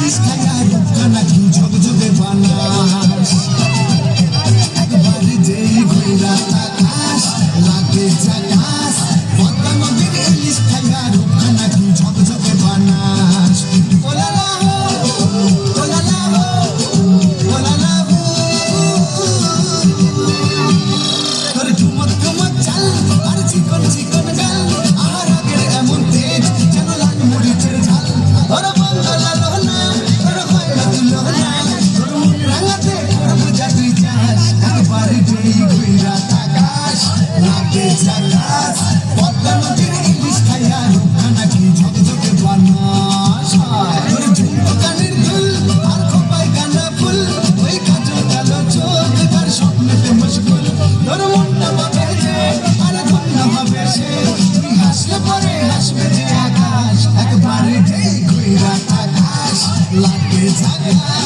ইলিশ খায়া রূপখানা কি ঝকঝকে বানাস একবারে যেই ঘুরা তাকাস লাগে জাগাস পদ্মা নদীর ইলিশ খায়া রূপখানা কি ঝকঝকে বানাস ওলালা ওলালা ওলালা তোর ঝুমক ঝুমক চাল আর চিকন চিকন গাল আর আগের এমন তেজ যেন লাল মরিচের ঝাল ওর বাংলা লোনা তোর হয়লা তুলনা তোর মন রাঙাতে করব জাদুই চাষ একবার যেই ঘুরা তাকাস লাগে জাগাস পদ্মা নদীর ইলিশ খায়া রূপখানা কি ঝকঝকে বানাস তোর ঝুমকো কানের দুল আর খোপায় গাঁদা ফুল ওই কাজল কালো চোখ তার স্বপ্নেতে মশগুল তোর মনটা পাবে যে আর ধন্য হবে সে তুই হাসলে পরে হাসবে যে আকাশ একবারে যেই ঘুরা তাকাস লাগে জাগাস